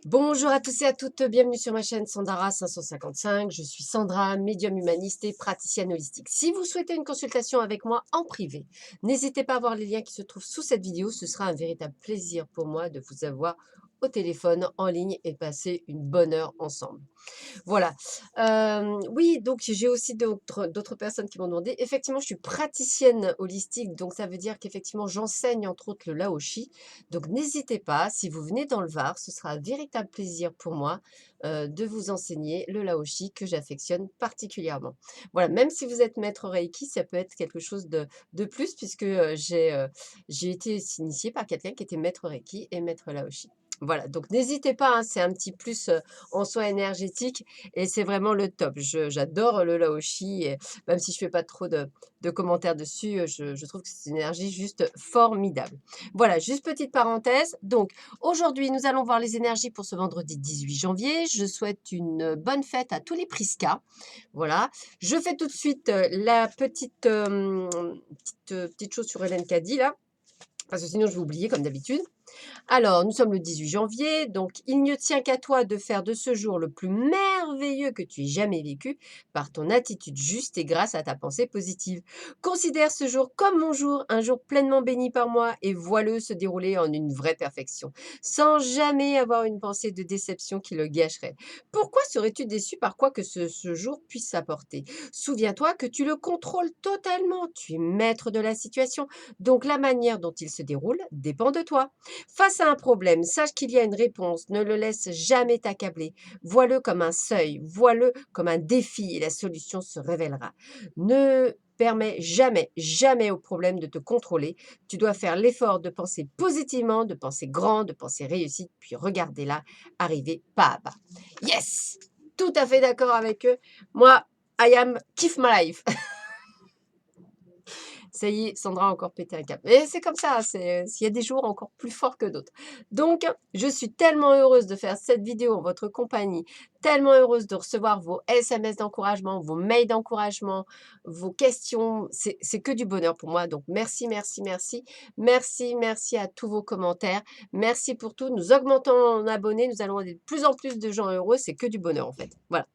Bonjour à tous et à toutes, bienvenue sur ma chaîne Sandara 555. Je suis Sandra, médium humaniste et praticienne holistique. Si vous souhaitez une consultation avec moi en privé, n'hésitez pas à voir les liens qui se trouvent sous cette vidéo. Ce sera un véritable plaisir pour moi de vous avoir au téléphone, en ligne et passer une bonne heure ensemble. Voilà. Oui, donc j'ai aussi d'autres personnes qui m'ont demandé. Effectivement, je suis praticienne holistique, donc ça veut dire qu'effectivement, j'enseigne entre autres le laoshi. Donc n'hésitez pas, si vous venez dans le Var, ce sera un véritable plaisir pour moi de vous enseigner le laoshi que j'affectionne particulièrement. Voilà, même si vous êtes maître Reiki, ça peut être quelque chose de plus puisque j'ai été initiée par quelqu'un qui était maître Reiki et maître laoshi. Voilà, donc n'hésitez pas, hein, c'est un petit plus en soi énergétique et c'est vraiment le top. J'adore le laoshi et même si je fais pas trop de commentaires dessus, je trouve que c'est une énergie juste formidable. Voilà, juste petite parenthèse. Donc aujourd'hui, nous allons voir les énergies pour ce vendredi 18 janvier. Je souhaite une bonne fête à tous les Prisca. Voilà. Je fais tout de suite la petite chose sur Hélène Caddy là, parce que sinon je vais oublier comme d'habitude. Alors, nous sommes le 18 janvier, donc il ne tient qu'à toi de faire de ce jour le plus merveilleux que tu aies jamais vécu par ton attitude juste et grâce à ta pensée positive. Considère ce jour comme mon jour, un jour pleinement béni par moi et vois-le se dérouler en une vraie perfection, sans jamais avoir une pensée de déception qui le gâcherait. Pourquoi serais-tu déçu par quoi que ce jour puisse s'apporter? Souviens-toi que tu le contrôles totalement, tu es maître de la situation, donc la manière dont il se déroule dépend de toi. Face à un problème, sache qu'il y a une réponse. Ne le laisse jamais t'accabler. Vois-le comme un seuil, vois-le comme un défi et la solution se révélera. Ne permets jamais, jamais au problème de te contrôler. Tu dois faire l'effort de penser positivement, de penser grand, de penser réussite, puis regardez-la arriver pas à pas. Yes! Tout à fait d'accord avec eux. Moi, I am kiff my life. Ça y est, Sandra a encore pété un câble. Et c'est comme ça, il y a des jours encore plus forts que d'autres. Donc, je suis tellement heureuse de faire cette vidéo en votre compagnie, tellement heureuse de recevoir vos SMS d'encouragement, vos mails d'encouragement, vos questions. C'est que du bonheur pour moi. Donc, merci, merci, merci. Merci, merci à tous vos commentaires. Merci pour tout. Nous augmentons en abonnés. Nous allons avoir de plus en plus de gens heureux. C'est que du bonheur, en fait. Voilà.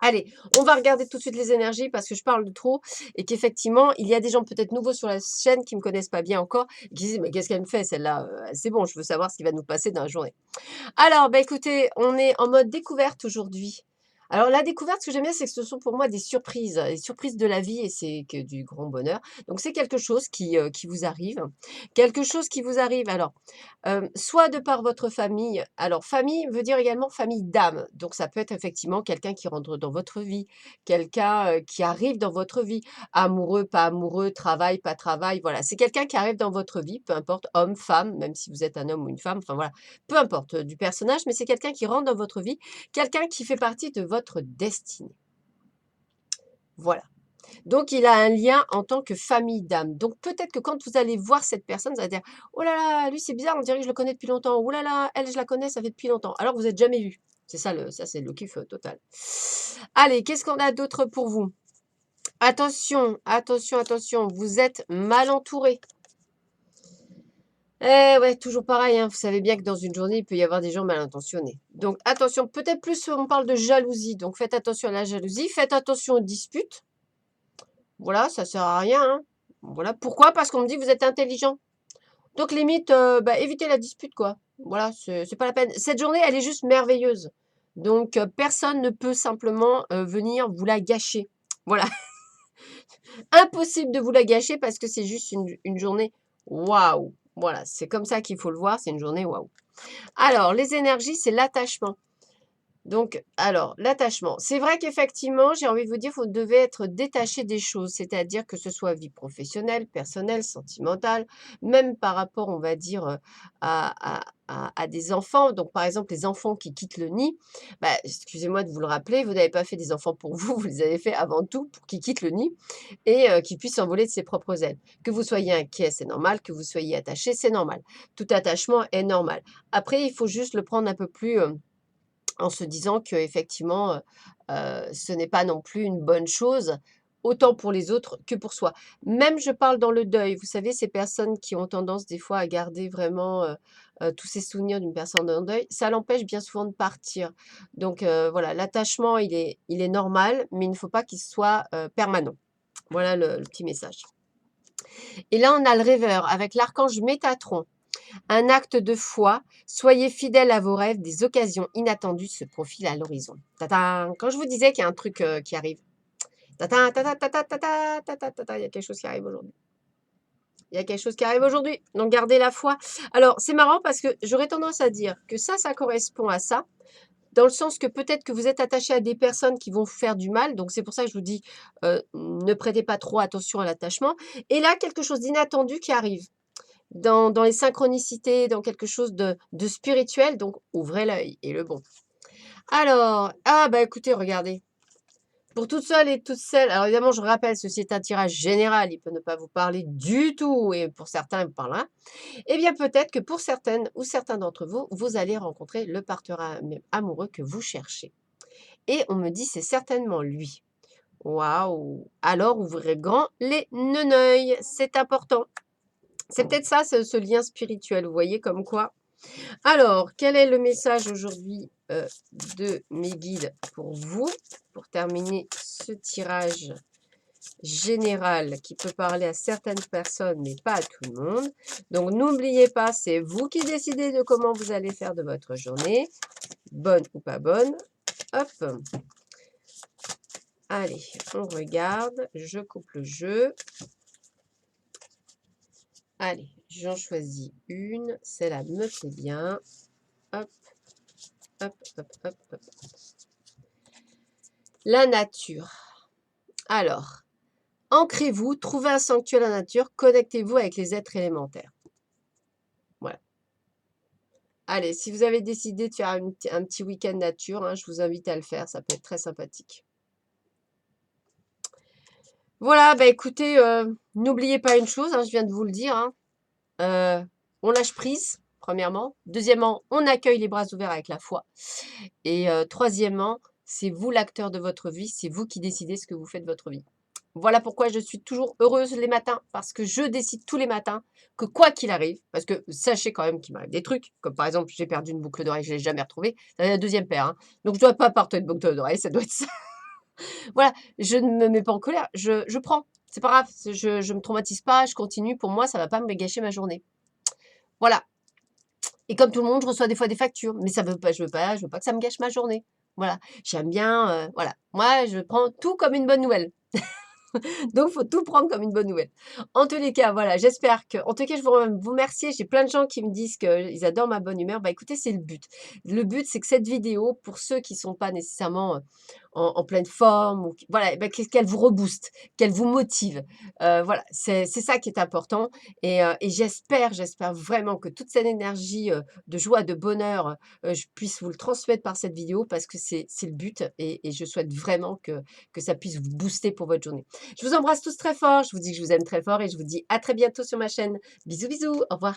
Allez, on va regarder tout de suite les énergies parce que je parle de trop et qu'effectivement, il y a des gens peut-être nouveaux sur la chaîne qui ne me connaissent pas bien encore, qui disent: «Mais qu'est-ce qu'elle me fait celle-là? C'est bon, je veux savoir ce qui va nous passer dans la journée». Alors, bah, écoutez, on est en mode découverte aujourd'hui. Alors la découverte, ce que j'aime bien, c'est que ce sont pour moi des surprises de la vie et c'est que du grand bonheur. Donc c'est quelque chose qui vous arrive. Quelque chose qui vous arrive alors, soit de par votre famille. Alors famille veut dire également famille d'âme. Donc ça peut être effectivement quelqu'un qui rentre dans votre vie, quelqu'un, qui arrive dans votre vie. Amoureux, pas amoureux, travail, pas travail, voilà. C'est quelqu'un qui arrive dans votre vie, peu importe, homme, femme, même si vous êtes un homme ou une femme, enfin voilà. Peu importe, du personnage, mais c'est quelqu'un qui rentre dans votre vie, quelqu'un qui fait partie de votre destinée. Voilà. Donc il a un lien en tant que famille d'âme. Donc peut-être que quand vous allez voir cette personne, vous allez dire: «Oh là là, lui c'est bizarre, on dirait que je le connais depuis longtemps. Oh là là, elle je la connais, ça fait depuis longtemps», alors que vous êtes jamais vus. C'est ça ça c'est le kiff, total. Allez, qu'est-ce qu'on a d'autre pour vous? Attention, attention, attention, vous êtes mal entouré. Eh ouais, toujours pareil, hein, vous savez bien que dans une journée, il peut y avoir des gens mal intentionnés. Donc attention, peut-être plus on parle de jalousie, donc faites attention à la jalousie, faites attention aux disputes. Voilà, ça sert à rien, hein. Voilà, pourquoi? Parce qu'on me dit que vous êtes intelligent. Donc limite, bah, évitez la dispute, quoi. Voilà, c'est pas la peine. Cette journée, elle est juste merveilleuse. Donc personne ne peut simplement, venir vous la gâcher. Voilà, impossible de vous la gâcher parce que c'est juste une journée waouh! Voilà, c'est comme ça qu'il faut le voir, c'est une journée waouh. Alors, les énergies, c'est l'attachement. Donc, alors, l'attachement. C'est vrai qu'effectivement, j'ai envie de vous dire, vous devez être détaché des choses, c'est-à-dire que ce soit vie professionnelle, personnelle, sentimentale, même par rapport, on va dire, à des enfants. Donc, par exemple, les enfants qui quittent le nid, bah, excusez-moi de vous le rappeler, vous n'avez pas fait des enfants pour vous, vous les avez fait avant tout pour qu'ils quittent le nid et qu'ils puissent s'envoler de ses propres ailes. Que vous soyez inquiet, c'est normal, que vous soyez attaché, c'est normal. Tout attachement est normal. Après, il faut juste le prendre un peu plus en se disant qu'effectivement, ce n'est pas non plus une bonne chose autant pour les autres que pour soi. Même je parle dans le deuil, vous savez, ces personnes qui ont tendance des fois à garder vraiment tous ces souvenirs d'une personne en deuil, ça l'empêche bien souvent de partir. Donc voilà, l'attachement, il est normal, mais il ne faut pas qu'il soit permanent. Voilà le petit message. Et là, on a le rêveur avec l'archange Métatron. Un acte de foi, soyez fidèle à vos rêves, des occasions inattendues se profilent à l'horizon. Tata, quand je vous disais qu'il y a un truc qui arrive, tata, tata, tata, tata, tata, tata, il y a quelque chose qui arrive aujourd'hui. Il y a quelque chose qui arrive aujourd'hui, donc gardez la foi. Alors, c'est marrant parce que j'aurais tendance à dire que ça correspond à ça, dans le sens que peut-être que vous êtes attaché à des personnes qui vont vous faire du mal, donc c'est pour ça que je vous dis, ne prêtez pas trop attention à l'attachement. Et là, quelque chose d'inattendu qui arrive dans les synchronicités, dans quelque chose de spirituel, donc ouvrez l'œil et le bon. Alors, ah bah écoutez, regardez. Pour toutes seules et toutes celles, alors évidemment, je rappelle, ceci est un tirage général, il peut ne pas vous parler du tout, et pour certains, il vous parlera. Eh bien, peut-être que pour certaines ou certains d'entre vous, vous allez rencontrer le partenaire amoureux que vous cherchez. Et on me dit, c'est certainement lui. Waouh! Alors, ouvrez grand les neneuils, c'est important. C'est peut-être ça, ce lien spirituel, vous voyez, comme quoi. Alors, quel est le message aujourd'hui de mes guides pour vous, pour terminer ce tirage général qui peut parler à certaines personnes, mais pas à tout le monde. Donc, n'oubliez pas, c'est vous qui décidez de comment vous allez faire de votre journée, bonne ou pas bonne. Hop. Allez, on regarde, je coupe le jeu. Allez, j'en choisis une, celle-là me plaît bien. Hop, hop, hop, hop, hop. La nature. Alors, ancrez-vous, trouvez un sanctuaire dans la nature, connectez-vous avec les êtres élémentaires. Voilà. Allez, si vous avez décidé de faire un petit week-end nature, hein, je vous invite à le faire, ça peut être très sympathique. Voilà, bah écoutez, n'oubliez pas une chose, hein, je viens de vous le dire, hein, on lâche prise, premièrement. Deuxièmement, on accueille les bras ouverts avec la foi. Et troisièmement, c'est vous l'acteur de votre vie, c'est vous qui décidez ce que vous faites de votre vie. Voilà pourquoi je suis toujours heureuse les matins, parce que je décide tous les matins que quoi qu'il arrive, parce que sachez quand même qu'il m'arrive des trucs, comme par exemple, j'ai perdu une boucle d'oreille, je ne l'ai jamais retrouvée, c'est la deuxième paire, hein. Donc je ne dois pas porter de boucle d'oreille, ça doit être ça. Voilà, je ne me mets pas en colère, je prends, c'est pas grave, je me traumatise pas, je continue, pour moi, ça ne va pas me gâcher ma journée. Voilà. Et comme tout le monde, je reçois des fois des factures, mais ça veut pas, je veux pas que ça me gâche ma journée. Voilà, j'aime bien, voilà. Moi, je prends tout comme une bonne nouvelle. Donc, il faut tout prendre comme une bonne nouvelle. En tous les cas, voilà, j'espère que, en tout cas, je veux vous remercier. J'ai plein de gens qui me disent qu'ils adorent ma bonne humeur. Bah, écoutez, c'est le but. Le but, c'est que cette vidéo, pour ceux qui ne sont pas nécessairement en pleine forme, ou voilà, bah, qu'elle vous rebooste, qu'elle vous motive. Voilà, c'est ça qui est important. Et j'espère vraiment que toute cette énergie de joie, de bonheur, je puisse vous le transmettre par cette vidéo parce que c'est le but et je souhaite vraiment que ça puisse vous booster pour votre journée. Je vous embrasse tous très fort, je vous dis que je vous aime très fort et je vous dis à très bientôt sur ma chaîne. Bisous, bisous, au revoir.